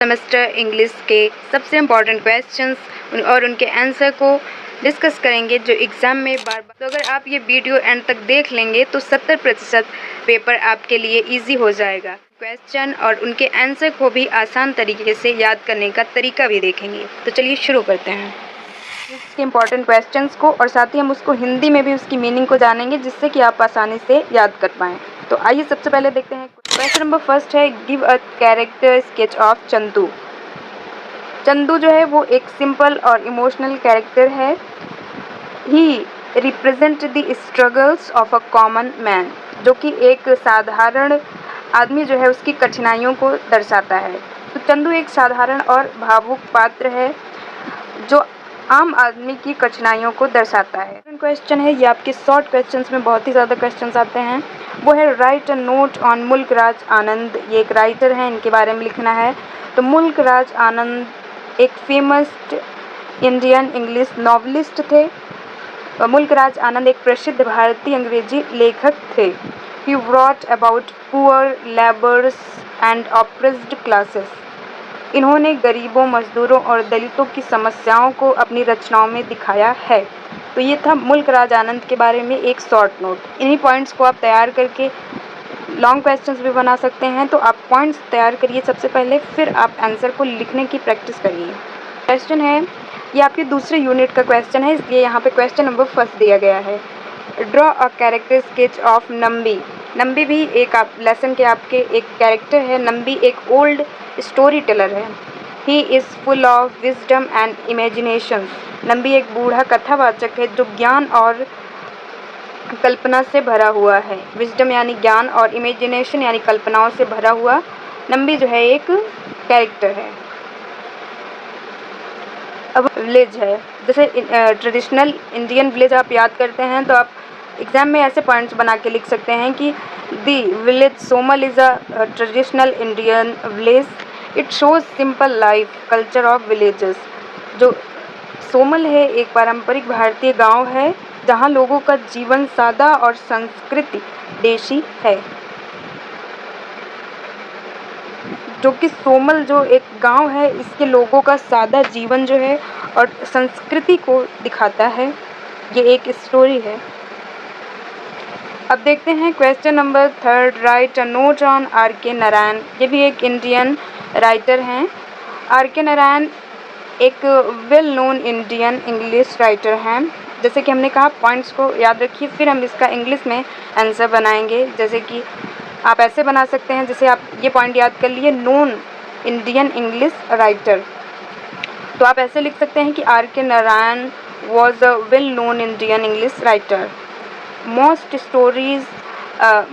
Semester English के सबसे important questions और उनके आंसर को डिस्कस करेंगे जो एग्ज़ाम में बार बार। तो अगर आप ये वीडियो एंड तक देख लेंगे तो 70% पेपर आपके लिए इजी हो जाएगा। क्वेश्चन और उनके आंसर को भी आसान तरीके से याद करने का तरीका भी देखेंगे। तो चलिए शुरू करते हैं इसके इम्पॉर्टेंट क्वेश्चंस को, और साथ ही हम उसको हिंदी में भी उसकी मीनिंग को जानेंगे जिससे कि आप आसानी से याद कर पाएँ। तो आइए सबसे पहले देखते हैं। क्वेश्चन नंबर फर्स्ट है, give a character sketch of Chandu. Chandu जो है वो एक सिंपल और इमोशनल कैरेक्टर है। He represent the struggles of a common man, जो कि एक साधारण आदमी जो है उसकी कठिनाइयों को दर्शाता है। तो चंदू एक साधारण और भावुक पात्र है जो आम आदमी की कठिनाइयों को दर्शाता है। क्वेश्चन है, ये आपके शॉर्ट क्वेश्चंस में बहुत ही ज़्यादा क्वेश्चंस आते हैं। वो है राइट अ नोट ऑन मुल्क राज आनंद। ये एक राइटर हैं, इनके बारे में लिखना है। तो मुल्क राज आनंद एक फेमस इंडियन इंग्लिश नॉवलिस्ट थे। मुल्क राज आनंद एक प्रसिद्ध भारतीय अंग्रेजी लेखक थे। He wrote about poor labours and oppressed classes. इन्होंने गरीबों, मजदूरों और दलितों की समस्याओं को अपनी रचनाओं में दिखाया है। तो ये था मुल्क राज आनंद के बारे में एक शॉर्ट नोट। इन्हीं पॉइंट्स को आप तैयार करके लॉन्ग क्वेश्चंस भी बना सकते हैं। तो आप पॉइंट्स तैयार करिए सबसे पहले, फिर आप आंसर को लिखने की प्रैक्टिस करिए। क्वेश्चन है, ये आपके दूसरे यूनिट का क्वेश्चन है, इसलिए यहाँ पे क्वेश्चन नंबर फर्स्ट दिया गया है। Draw a character sketch of Nambi. Nambi भी एक लेसन के आपके एक कैरेक्टर है। नंबी एक ओल्ड स्टोरी टेलर है। He is full of wisdom and imagination. Nambi एक बूढ़ा कथावाचक है जो ज्ञान और कल्पना से भरा हुआ है। विजडम यानी ज्ञान और इमेजिनेशन यानी कल्पनाओं से भरा हुआ नंबी जो है एक कैरेक्टर है। अब विलेज है, जैसे ट्रेडिशनल इंडियन विलेज आप याद करते हैं तो आप एग्ज़ाम में ऐसे पॉइंट्स बना के लिख सकते हैं कि the village Samuel is a traditional Indian village. It shows simple life culture of villages. जो सोमल है एक पारंपरिक भारतीय गांव है जहां लोगों का जीवन सादा और संस्कृति देशी है। जो कि सोमल जो एक गांव है, इसके लोगों का सादा जीवन जो है और संस्कृति को दिखाता है। ये एक स्टोरी है। अब देखते हैं question number third, write a note on R K Narayan. ये भी एक इंडियन राइटर हैं। आर के नारायण एक well known Indian English writer हैं। जैसे कि हमने कहा, पॉइंट्स को याद रखिए, फिर हम इसका इंग्लिश में आंसर बनाएंगे। जैसे कि आप ऐसे बना सकते हैं, जैसे आप ये पॉइंट याद कर लिए, नोन इंडियन इंग्लिश राइटर। तो आप ऐसे लिख सकते हैं कि are K Narayan was a well known Indian English writer. Most stories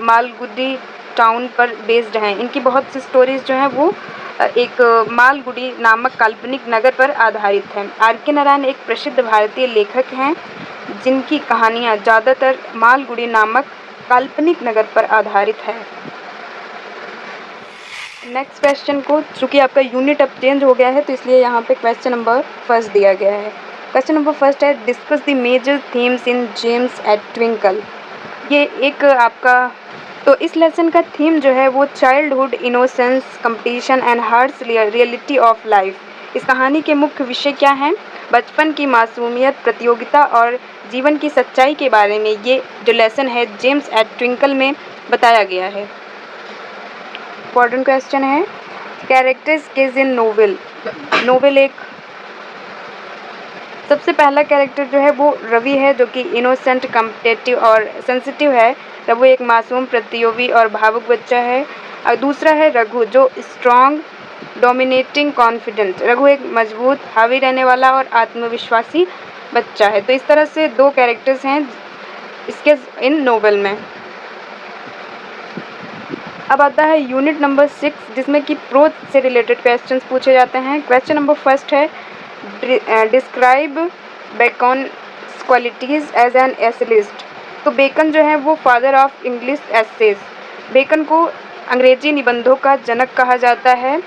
Malgudi town पर बेस्ड हैं। इनकी बहुत सी स्टोरीज जो हैं वो एक मालगुडी नामक काल्पनिक नगर पर आधारित हैं। आर के नारायण एक प्रसिद्ध भारतीय लेखक हैं जिनकी कहानियाँ ज़्यादातर मालगुडी नामक काल्पनिक नगर पर आधारित है। नेक्स्ट क्वेश्चन को, चूँकि आपका यूनिट अब चेंज हो गया है तो इसलिए यहाँ पे क्वेश्चन नंबर फर्स्ट दिया गया है। क्वेश्चन नंबर फर्स्ट है, discuss the major themes in James at twinkle. ये एक आपका, तो इस लेसन का थीम जो है वो childhood innocence, competition and harsh reality of life. इस कहानी के मुख्य विषय क्या हैं? बचपन की मासूमियत, प्रतियोगिता और जीवन की सच्चाई के बारे में ये जो लेसन है जेम्स एट ट्विंकल में बताया गया है। इम्पॉर्टेंट क्वेश्चन है, characters case in novel. Novel एक सबसे पहला कैरेक्टर जो है वो रवि है, जो कि इनोसेंट, कम्पिटिटिव और सेंसिटिव है। रवि एक मासूम, प्रतियोगी और भावुक बच्चा है। और दूसरा है रघु, जो स्ट्रॉन्ग, डोमिनेटिंग, कॉन्फिडेंट। रघु एक मजबूत, हावी रहने वाला और आत्मविश्वासी बच्चा है। तो इस तरह से दो कैरेक्टर्स हैं इसके इन नोवेल में। अब आता है यूनिट नंबर 6, जिसमें कि प्रोज से रिलेटेड क्वेश्चंस पूछे जाते हैं। क्वेश्चन नंबर फर्स्ट है, describe Bacon's qualities as an essayist. तो बेकन जो है वो father of English essays. Bacon को अंग्रेजी निबंधों का जनक कहा जाता है।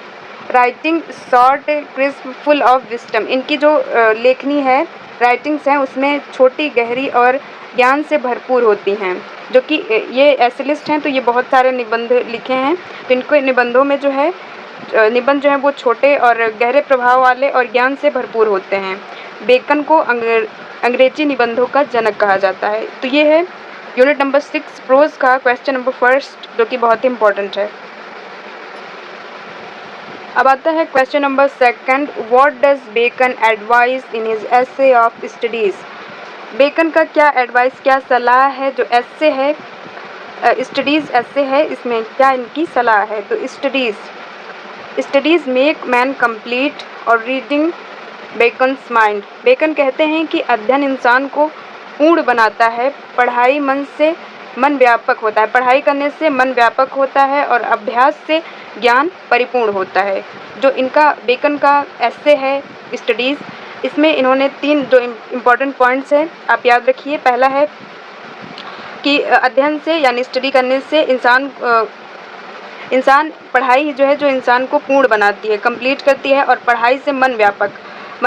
Writing short, crisp, full of wisdom. इनकी जो लेखनी है, राइटिंग्स हैं, उसमें छोटी, गहरी और ज्ञान से भरपूर होती हैं। जो कि ये एसेलिस्ट हैं तो ये बहुत सारे निबंध लिखे हैं। तो इनको निबंधों में जो है निबंध जो हैं वो छोटे और गहरे प्रभाव वाले और ज्ञान से भरपूर होते हैं। बेकन को अंग्रेजी निबंधों का जनक कहा जाता है। तो ये है यूनिट नंबर 6 प्रोज का क्वेश्चन नंबर फर्स्ट, जो कि बहुत ही इम्पोर्टेंट है। अब आता है question number second, what does Bacon advise in his essay of studies. Bacon का क्या एडवाइस, क्या सलाह है जो एसे है, स्टडीज़ एसे है, इसमें क्या इनकी सलाह है। तो स्टडीज़ मेक मैन कंप्लीट और रीडिंग बेकन्स माइंड। बेकन कहते हैं कि अध्ययन इंसान को पूर्ण बनाता है, पढ़ाई मन व्यापक होता है, पढ़ाई करने से मन व्यापक होता है और अभ्यास से ज्ञान परिपूर्ण होता है। जो इनका बेकन का एसे है स्टडीज़, इसमें इन्होंने 3 जो इम्पोर्टेंट पॉइंट्स हैं आप याद रखिए। पहला है कि अध्ययन से यानी स्टडी करने से इंसान पढ़ाई जो है जो इंसान को पूर्ण बनाती है, कंप्लीट करती है, और पढ़ाई से मन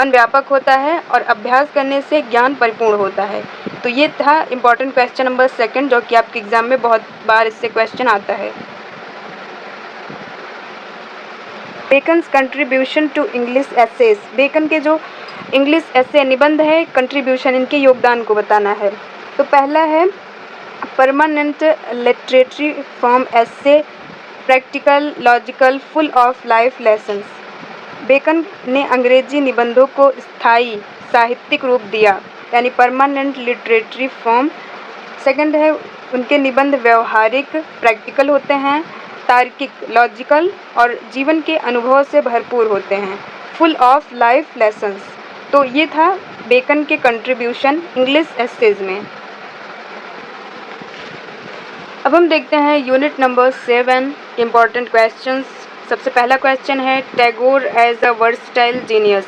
व्यापक होता है और अभ्यास करने से ज्ञान परिपूर्ण होता है। तो ये था इम्पोर्टेंट क्वेश्चन नंबर सेकंड, जो कि आपके एग्जाम में बहुत बार इससे क्वेश्चन आता है। Bacon's contribution to English essays. Bacon के जो इंग्लिश एसे निबंध है, कंट्रीब्यूशन, इनके योगदान को बताना है। तो पहला है permanent literary form essay, practical, logical, full of life lessons. Bacon ने अंग्रेजी निबंधों को स्थायी साहित्यिक रूप दिया, यानी परमानेंट लिटरेरी फॉर्म। सेकंड है उनके निबंध व्यवहारिक, प्रैक्टिकल होते हैं, तार्किक, लॉजिकल और जीवन के अनुभव से भरपूर होते हैं, फुल ऑफ लाइफ लेसन्स। तो ये था बेकन के कंट्रीब्यूशन इंग्लिश एसेज में। अब हम देखते हैं यूनिट नंबर 7 इम्पॉर्टेंट क्वेश्चंस। सबसे पहला क्वेश्चन है Tagore as a versatile genius.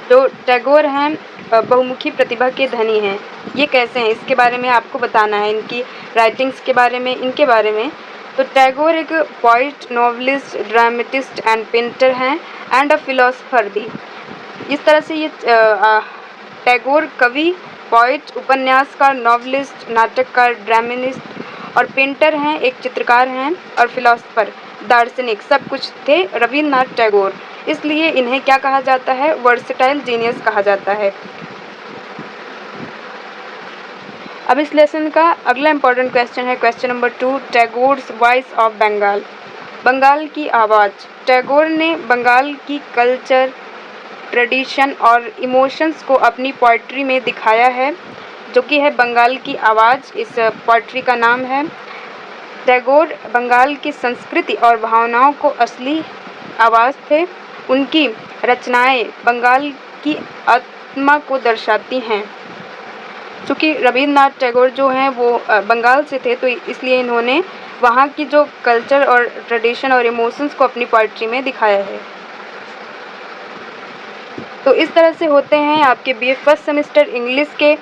जो टैगोर हैं बहुमुखी प्रतिभा के धनी हैं, ये कैसे हैं इसके बारे में आपको बताना है, इनकी राइटिंग्स के बारे में, इनके बारे में। तो टैगोर एक poet, novelist, dramatist and painter हैं एंड अ फिलोसफर भी। इस तरह से ये टैगोर कवि, पोइट, उपन्यासकार, नॉवलिस्ट, नाटककार, ड्रामेटिस्ट और पेंटर हैं, एक चित्रकार हैं, और फिलोसफर, दार्शनिक, सब कुछ थे रविन्द्रनाथ टैगोर। इसलिए इन्हें क्या कहा जाता है, वर्सटाइल जीनियस कहा जाता है। अब इस लेसन का अगला इम्पॉर्टेंट क्वेश्चन है question number 2, Tagore's voice of Bengal. Bengal की आवाज़। टैगोर ने बंगाल की कल्चर, ट्रेडिशन और इमोशंस को अपनी पोइट्री में दिखाया है, जो कि है बंगाल की आवाज़, इस पोइट्री का नाम है। टैगोर बंगाल की संस्कृति और भावनाओं को असली आवाज़ थे। उनकी रचनाएं बंगाल की आत्मा को दर्शाती हैं। चूँकि रविन्द्रनाथ टैगोर जो हैं वो बंगाल से थे, तो इसलिए इन्होंने वहाँ की जो कल्चर और ट्रेडिशन और इमोशंस को अपनी पोइट्री में दिखाया है। तो इस तरह से होते हैं आपके बीए फर्स्ट सेमेस्टर इंग्लिश के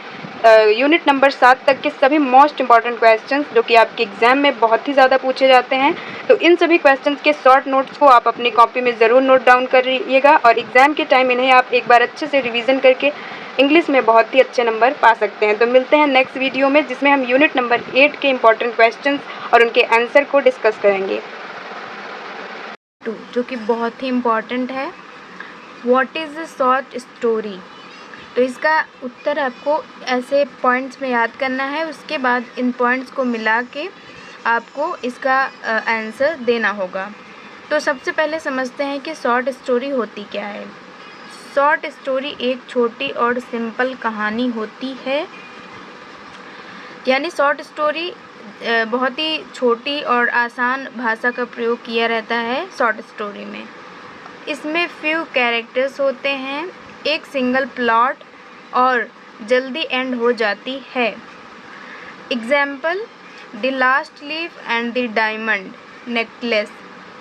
यूनिट नंबर 7 तक के सभी मोस्ट इंपॉर्टेंट क्वेश्चंस, जो कि आपके एग्जाम में बहुत ही ज़्यादा पूछे जाते हैं। तो इन सभी क्वेश्चंस के शॉर्ट नोट्स को आप अपनी कॉपी में ज़रूर नोट डाउन करिएगा, और एग्ज़ाम के टाइम इन्हें आप एक बार अच्छे से रिवीजन करके इंग्लिश में बहुत ही अच्छे नंबर पा सकते हैं। तो मिलते हैं नेक्स्ट वीडियो में, जिसमें हम यूनिट नंबर 8 के इंपॉर्टेंट क्वेश्चंस और उनके आंसर को डिस्कस करेंगे। जो कि बहुत ही इम्पॉर्टेंट है, what is a short story. तो इसका उत्तर आपको ऐसे पॉइंट्स में याद करना है, उसके बाद इन पॉइंट्स को मिला के आपको इसका आंसर देना होगा। तो सबसे पहले समझते हैं कि शॉर्ट स्टोरी होती क्या है। शॉर्ट स्टोरी एक छोटी और सिंपल कहानी होती है, यानी शॉर्ट स्टोरी बहुत ही छोटी और आसान भाषा का प्रयोग किया रहता है शॉर्ट स्टोरी में। इसमें फ्यू कैरेक्टर्स होते हैं, एक सिंगल प्लॉट और जल्दी एंड हो जाती है। Example, the last leaf and the diamond necklace,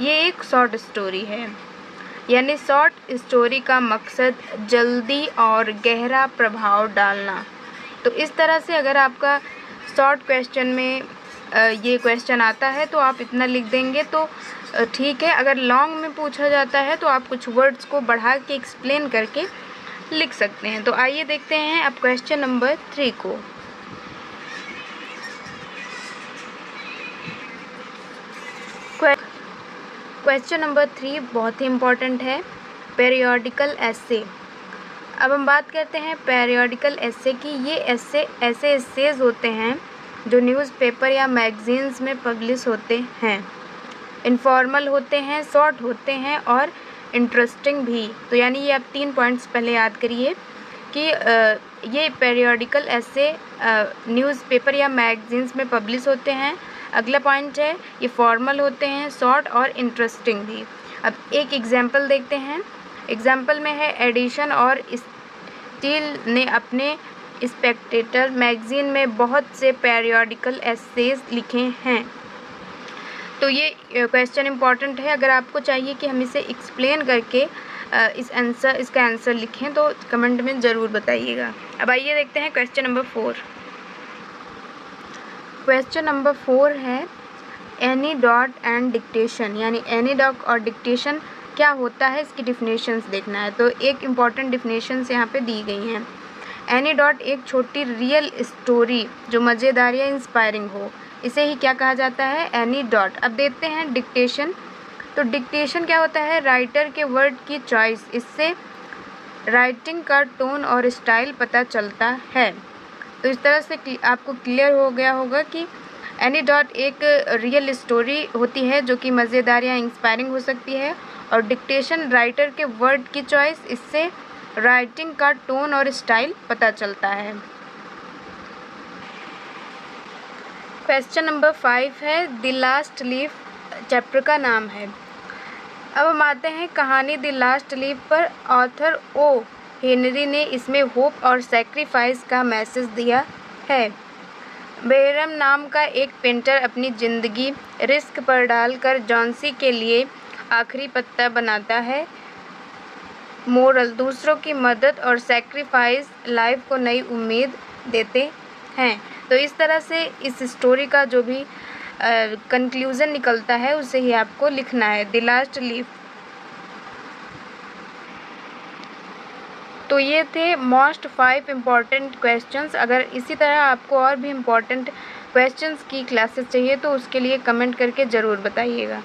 ये एक शॉर्ट स्टोरी है। यानी शॉर्ट स्टोरी का मकसद जल्दी और गहरा प्रभाव डालना। तो इस तरह से अगर आपका शॉर्ट क्वेश्चन में ये क्वेश्चन आता है तो आप इतना लिख देंगे तो ठीक है। अगर लॉन्ग में पूछा जाता है तो आप कुछ वर्ड्स को बढ़ा के एक्सप्लेन करके लिख सकते हैं। तो आइए देखते हैं अब क्वेश्चन नंबर 3 को। क्वेश्चन नंबर 3 बहुत ही इम्पॉर्टेंट है, पेरियोडिकल एसे। अब हम बात करते हैं पेरियोडिकल एसे की। ये ऐसे एसेज होते हैं जो न्यूज़पेपर या मैगजीन्स में पब्लिश होते हैं। इनफॉर्मल होते हैं, शॉर्ट होते हैं और इंटरेस्टिंग भी। तो यानी ये आप 3 पॉइंट्स पहले याद करिए कि ये पेरियोडिकल एसे न्यूज़पेपर या मैगजीन्स में पब्लिश होते हैं। अगला पॉइंट है ये फॉर्मल होते हैं, शॉर्ट और इंटरेस्टिंग भी। अब एक एग्जांपल देखते हैं। एग्जांपल में है एडिशन और स्टील ने अपने स्पेक्टेटर मैगजीन में बहुत से पेरियोडिकल एसेज लिखे हैं। तो ये क्वेश्चन इम्पॉर्टेंट है। अगर आपको चाहिए कि हम इसे एक्सप्लेन करके इसका आंसर लिखें तो कमेंट में ज़रूर बताइएगा। अब आइए देखते हैं क्वेश्चन नंबर 4। क्वेश्चन नंबर 4 है एनी डॉट एंड डिक्टेशन, यानी एनी डॉट और डिक्टेशन क्या होता है, इसकी डिफिनेशंस देखना है। तो एक इम्पॉर्टेंट डिफिनेशंस यहाँ पे दी गई हैं। एनी डॉट एक छोटी रियल स्टोरी जो मज़ेदार या इंस्पायरिंग हो, इसे ही क्या कहा जाता है, एनी डॉट। अब देखते हैं डिक्टेशन। तो डिक्टेशन क्या होता है, राइटर के वर्ड की चॉइस, इससे राइटिंग का टोन और स्टाइल पता चलता है। तो इस तरह से आपको क्लियर हो गया होगा कि एनी डॉट एक रियल स्टोरी होती है जो कि मज़ेदार या इंस्पायरिंग हो सकती है, और डिक्टेशन राइटर के वर्ड की चॉइस, इससे राइटिंग का टोन और स्टाइल पता चलता है। क्वेश्चन नंबर 5 है द लास्ट लीफ चैप्टर का नाम है। अब हम आते हैं कहानी द लास्ट लीफ पर। ऑथर ओ हेनरी ने इसमें होप और सेक्रीफाइस का मैसेज दिया है। बेरम नाम का एक पेंटर अपनी ज़िंदगी रिस्क पर डालकर जॉन्सी के लिए आखिरी पत्ता बनाता है। मोरल, दूसरों की मदद और सेक्रीफाइस लाइफ को नई उम्मीद देते हैं। तो इस तरह से इस स्टोरी का जो भी कंक्लूज़न निकलता है उसे ही आपको लिखना है, द लास्ट लीफ। तो ये थे मोस्ट 5 इम्पॉर्टेंट क्वेश्चंस। अगर इसी तरह आपको और भी इम्पॉर्टेंट क्वेश्चंस की क्लासेस चाहिए तो उसके लिए कमेंट करके ज़रूर बताइएगा।